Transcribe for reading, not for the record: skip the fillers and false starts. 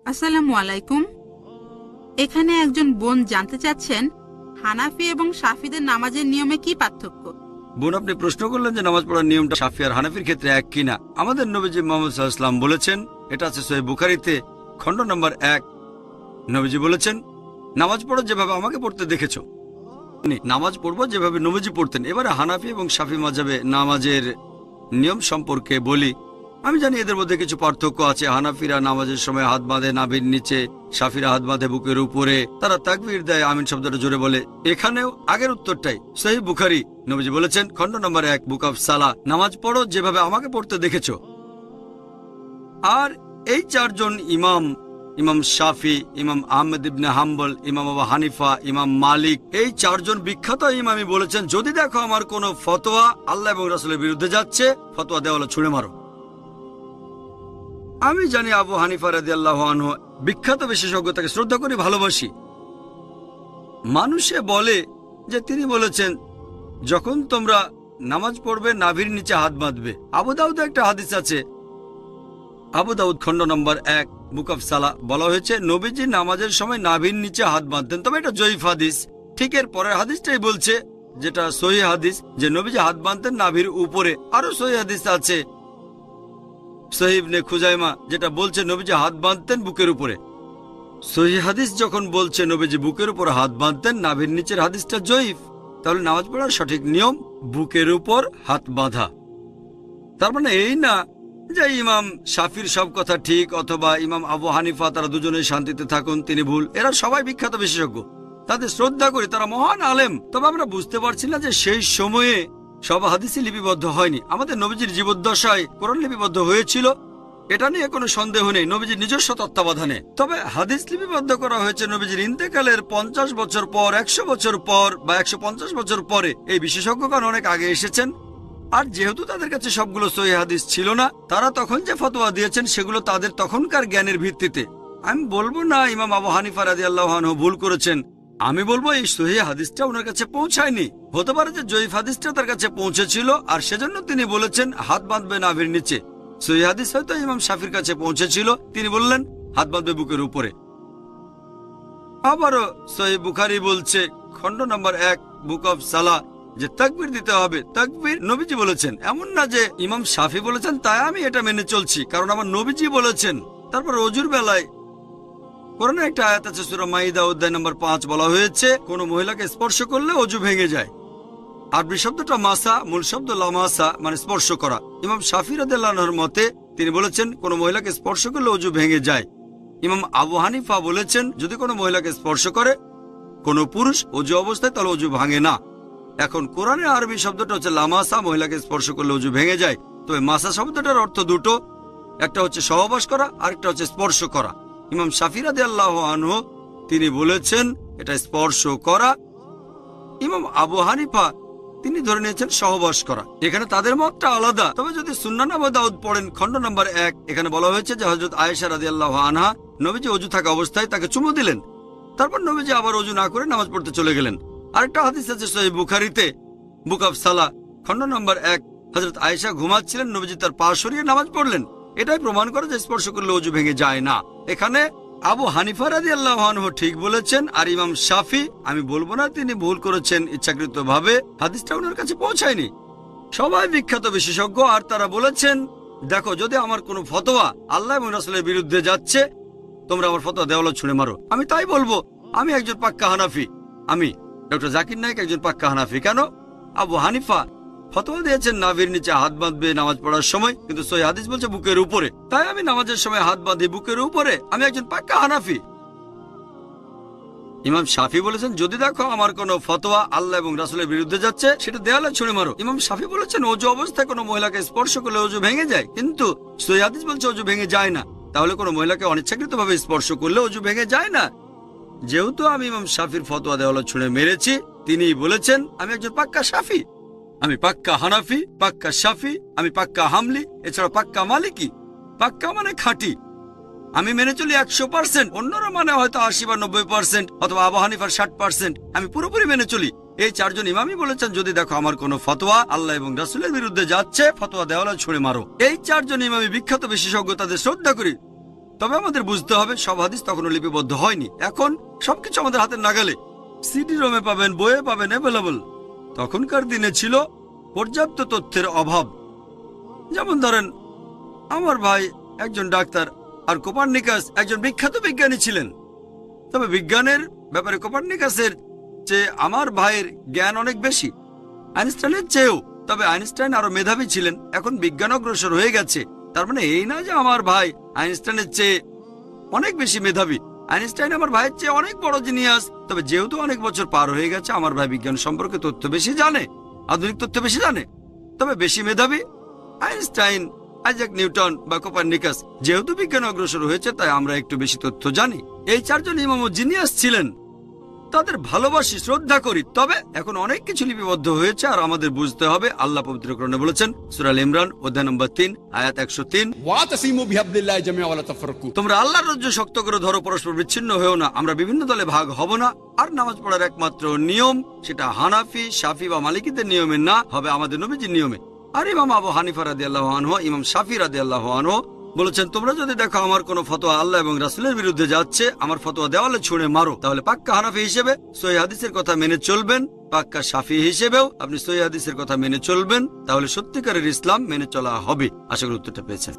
আসসালামু আলাইকুম। এখানে একজন বোন জানতে চাচ্ছেন হানাফি এবং শাফিদের নামাজের নিয়মে কি পার্থক্য। বোন, আপনি প্রশ্ন করলেন যে নামাজ পড়ার নিয়মটা শাফি আর হানাফির ক্ষেত্রে এক কিনা। আমাদের নবীজি মুহাম্মদ সাল্লাল্লাহু আলাইহি ওয়াসাল্লাম বলেছেন, এটা আছে সহিহ বুখারীতে খণ্ড নম্বর 1। নবীজি বলেছেন, নামাজ পড়ো যেভাবে আমাকে পড়তে দেখেছো। নামাজ পড়বো যেভাবে নবীজি পড়তেন। এবারে হানাফি এবং শাফি মাযহাবে নামাজের নিয়ম সম্পর্কে বলি। আমি জানি এদের মধ্যে কিছু পার্থক্য আছে। হানাফিরা নামাজের সময় হাত বাঁধে নাভির নিচে, শাফিরা হাত বাঁধে বুকের উপরে। তারা তাকবীর দেয়, আমিন শব্দটা জোরে বলে। এখানেও আগের উত্তরটাই। সহিহ বুখারী, নবীজি বলেছেন খণ্ড নম্বর 1 বুক অফ সালাহ, নামাজ পড়ো যেভাবে আমাকে পড়তে দেখেছো। আর এই চারজন ইমাম শাফি, ইমাম আহমেদ ইবনে হাম্বল, ইমাম আবু হানিফা, ইমাম মালিক, এই চারজন বিখ্যাত ইমামই বলেছেন, যদি দেখো আমার কোনো ফতোয়া আল্লাহ এবং রাসূলের বিরুদ্ধে যাচ্ছে, ফতোয়া দেওয়ালে ছুঁড়ে মারো। আমি জানি আবু হানিফা রাদিয়াল্লাহু আনহু বিখ্যাত বিশেষজ্ঞ, তাকে শ্রদ্ধা করি, ভালোবাসি। মানুষে বলে যে তিনি বলেছেন, যখন তোমরা নামাজ পড়বে নাভির নিচে হাত বাঁধবে। আবু দাউদে একটা হাদিস আছে, আবু দাউদ খণ্ড নম্বর 1 বুক অফ সালাহ, বলা হয়েছে নবীজি নামাজের সময় নাভির নিচে হাত বাঁধতেন। তবে এটা জয়ীফ হাদিস। ঠিক এর পরের হাদিসটাই বলছে, যেটা সহিহ হাদিস, যে নবীজি হাত বাঁধতেন নাভির উপরে। আরো সহিহ হাদিস আছে সহিহ ইবনে খুজাইমা, যেটা বলছে নবীজি হাত বাঁধতেন বুকের উপরে। সহিহ হাদিস যখন বলছে নবীজি বুকের উপর হাত বাঁধতেন, নাভির নিচের হাদিসটা জয়ীফ। তাহলে নামাজ পড়ার সঠিক নিয়ম বুকের উপর হাত বাঁধা। তার মানে এই না যে ইমাম শাফির সব কথা ঠিক অথবা ইমাম আবু হানিফা তারা দুজনেই শান্তিতে থাকুন, তিনি ভুল। এরা সবাই বিখ্যাত বিশেষজ্ঞ, তাদের শ্রদ্ধা করি, তারা মহান আলেম। তবে আমরা বুঝতে পারছি না যে সেই সময়ে সব হাদিসই লিপিবদ্ধ হয়নি। আমাদের নবীজির জীবদ্দশায় কোরআন লিপিবদ্ধ হয়েছিল, এটা নিয়ে কোনো সন্দেহ নেই, নবীজির নিজস্ব তত্ত্বাবধানে। তবে হাদিস লিপিবদ্ধ করা হয়েছে নবীজির ইন্তেকালের 50 বছর পর, 100 বছর পর বা 150 বছর পরে। এই বিশেষজ্ঞগণ অনেক আগে এসেছেন। আর যেহেতু তাদের কাছে সবগুলো সহিহ হাদিস ছিল না, তারা তখন যে ফতোয়া দিয়েছেন সেগুলো তাদের তখনকার জ্ঞানের ভিত্তিতে। আমি বলবো না ইমাম আবু হানিফা রাদিয়াল্লাহু আনহু ভুল করেছেন, আমি বলবো এই সহিহ হাদিসটা ওনার কাছে পৌঁছায়নি। হতে পারে যে জয়ীফ হাদিসটা তার কাছে পৌঁছেছিল, আর সেজন্য তিনি বলেছেন হাত বাঁধবে নাভির নিচে। সহিহ হাদিস হয়তো ইমাম শাফির কাছে পৌঁছেছিল, তিনি বললেন হাত বাঁধবে বুকের উপরে। আবারও সহিহ বুখারী বলছে খণ্ড নম্বর 1 বুক অফ সালাহ, যে তাকবীর দিতে হবে। তাকবীর নবীজি বলেছেন, এমন না যে ইমাম শাফি বলেছেন তাই আমি এটা মেনে চলছি, কারণ আমার নবীজি বলেছেন। তারপর ওযুর বেলায় কোরআনে একটা আয়াত আছে, সূরা মাইদা অধ্যায় নম্বর 5, বলা হয়েছে কোন মহিলাকে স্পর্শ করলে ওযু ভেঙে যায়। আরবি শব্দটা মাসা, মূল শব্দ লামাসা, মানে স্পর্শ করা। ইমাম শাফি রাদিয়াল্লাহু আনহুর মতে তিনি বলেছেন কোন মহিলাকে স্পর্শ করলে ওযু ভেঙে যায়। ইমাম আবু হানিফা বলেছেন যদি কোনো মহিলাকে স্পর্শ করে কোনো পুরুষ ওযু অবস্থায়, তাহলে ওযু ভাঙে না। এখন কোরআনে আরবি শব্দটা হচ্ছে লামাসা, মহিলাকে স্পর্শ করলে ওযু ভেঙে যায়। তবে মাসা শব্দটার অর্থ দুটো, একটা হচ্ছে সহবাস করা, আরেকটা হচ্ছে স্পর্শ করা। ইমাম শাফি রাদিয়াল্লাহু আনহু তিনি বলেছেন এটা স্পর্শ করা। ইমাম আবু হানিফা তিনি ধরে নিয়েছেন সহবাস করা। এখানে তাদের মতটা আলাদা। তবে যদি সুন্নান আবু দাউদ পড়েন খণ্ড নম্বর 1, এখানে বলা হয়েছে যে হযরত আয়েশা রাদিয়াল্লাহু আনহা নবীজি ওযু থাকা অবস্থায় তাকে চুমু দিলেন, তারপর নবীজি আবার ওযু না করে নামাজ পড়তে চলে গেলেন। আরেকটা হাদিস আছে সহিহ বুখারীতে বুক অফ সালাহ খণ্ড নম্বর 1, হযরত আয়েশা ঘুমাচ্ছিলেন, নবীজি তার পা সরিয়ে নামাজ পড়লেন। এটাই প্রমাণ করে যে স্পর্শ করলে ওযু ভেঙে যায় না। এখানে আবু হানিফা রাদিয়াল্লাহু আনহু ঠিক বলেছেন, আর ইমাম শাফি আমি বলবো না তিনি ভুল করেছেন ইচ্ছাকৃতভাবে, হাদিসটা ওনার কাছে পৌঁছায়নি। সবাই বিখ্যাত বিশেষজ্ঞ, আর তারা বলেছেন দেখো যদি আমার কোনো ফতোয়া আল্লাহ এবং রাসূলের বিরুদ্ধে যাচ্ছে, তোমরা আমার ফতোয়া দেওয়ালে ছুঁড়ে মারো। আমি তাই বলবো, আমি একজন পাক্কা হানাফি। আমি ডক্টর জাকির নায়েক একজন পাক্কা হানাফি। কেন? আবু হানিফা ফতোয়া দিয়েছেন নাভির নিচে হাত বাঁধবে নামাজ পড়ার সময়, কিন্তু সহিহ হাদিস বলছে বুকের উপরে। তাই আমি নামাজের সময় হাত বাঁধি বুকের উপরে। আমি একজন পাক্কা হানাফি। ইমাম শাফি বলেছেন যদি দেখো আমার কোনো ফতোয়া আল্লাহ এবং রাসূলের বিরুদ্ধে যাচ্ছে, সেটা দেয়ালে ছুঁড়ে মারো। ইমাম শাফি বলেছেন ওযু অবস্থায় কোনো মহিলাকে স্পর্শ করলে ওযু ভেঙে যায়, কিন্তু সহিহ হাদিস বলছে ওযু ভেঙে যায় না। তাহলে কোনো মহিলাকে অনিচ্ছাকৃতভাবে স্পর্শ করলে ওযু ভেঙে যায় না। যেহেতু আমি ইমাম শাফির ফতোয়া দেওয়ালে ছুঁড়ে মেরেছি, তিনি বলেছেন আমি একজন পাক্কা শাফি। আমি পাক্কা হানাফি, পাক্কা শাফি, আমি পাক্কা হামলি, এছাড়া পাক্কা মালিকি। পাক্কা মানে খাঁটি। আমি মেনে চলি 100%, অন্যরা মানে হয়তো 80 বা 90%, অথবা আবু হানিফার 60%। আমি পুরোপুরি মেনে চলি। এই চারজন ইমামই বলেছেন যদি দেখো আমার কোনো ফতোয়া আল্লাহ এবং রাসূলের বিরুদ্ধে যাচ্ছে, ফতোয়া দেওয়ালে ছুঁড়ে মারো। এই চারজন ইমামই বিখ্যাত বিশেষজ্ঞ, তাদের শ্রদ্ধা করি। তবে আমাদের বুঝতে হবে সব হাদিস তখনও লিপিবদ্ধ হয়নি। এখন সবকিছু আমাদের হাতের নাগালে, সিডি রোমে পাবেন, বইয়ে পাবেন, অ্যাভেলেবল। তখনকার দিনে ছিল পর্যাপ্ত তথ্যের অভাব। যেমন ধরেন, আমার ভাই একজন ডাক্তার আর কোপার্নিকাস একজন বিখ্যাত বিজ্ঞানী ছিলেন। তবে বিজ্ঞানের ব্যাপারে কোপার্নিকাসের চেয়ে আমার ভাইয়ের জ্ঞান অনেক বেশি, আইনস্টাইনের চেয়েও। তবে আইনস্টাইন আরো মেধাবী ছিলেন। এখন বিজ্ঞান অগ্রসর হয়ে গেছে, তার মানে এই না যে আমার ভাই আইনস্টাইনের চেয়ে অনেক বেশি মেধাবী। আইনস্টাইন আমার ভাইয়ের চেয়ে অনেক বড় জিনিয়াস। তবে যেহেতু অনেক বছর পার হয়ে গেছে, আমার ভাই বিজ্ঞান সম্পর্কে তথ্য বেশি জানে, আধুনিক তথ্য বেশি জানে। তবে বেশি মেধাবী আইনস্টাইন, আইজাক নিউটন বা কোপার্নিকাস। যেহেতু বিজ্ঞান অগ্রসর হয়েছে, তাই আমরা একটু বেশি তথ্য জানি। এই চারজন ইমাম ও জিনিয়াস ছিলেন, তাদের ভালোবাসি, শ্রদ্ধা করি। তবে এখন অনেক কিছু লিপিবদ্ধ হয়েছে, আর আমাদের বুঝতে হবে আল্লাহ পবিত্র কোরআনে বলেছেন, সূরা আল ইমরান অধ্যায় নম্বর 3 আয়াত 103, ওয়াতাসিমু বিহাবলিল্লাহি জামিআ ওয়া লা তাফাররাকু। তোমরা আল্লাহর রজ্জু শক্ত করে ধরো, পরস্পর বিচ্ছিন্ন হয়েও না। আমরা বিভিন্ন দলে ভাগ হব না। আর নামাজ পড়ার একমাত্র নিয়ম, সেটা হানাফি, শাফি বা মালিকিদের নিয়মে না, হবে আমাদের নবীজির নিয়মে। আর ইমাম আবু হানিফা রাদিয়াল্লাহু আনহু, ইমাম শাফি রাদিয়াল্লাহু আনহু বলেছেন, তোমরা যদি দেখো আমার কোন ফতোয়া আল্লাহ এবং রাসূলের বিরুদ্ধে যাচ্ছে, আমার ফতোয়া দেওয়ালে ছুঁড়ে মারো। তাহলে পাক্কা হানাফি হিসেবে সহিহ হাদিসের কথা মেনে চলবেন, পাক্কা শাফি হিসেবেও আপনি সহিহ হাদিসের কথা মেনে চলবেন। তাহলে সত্যিকারের ইসলাম মেনে চলা হবে। আশা করি উত্তরটা পেয়েছেন।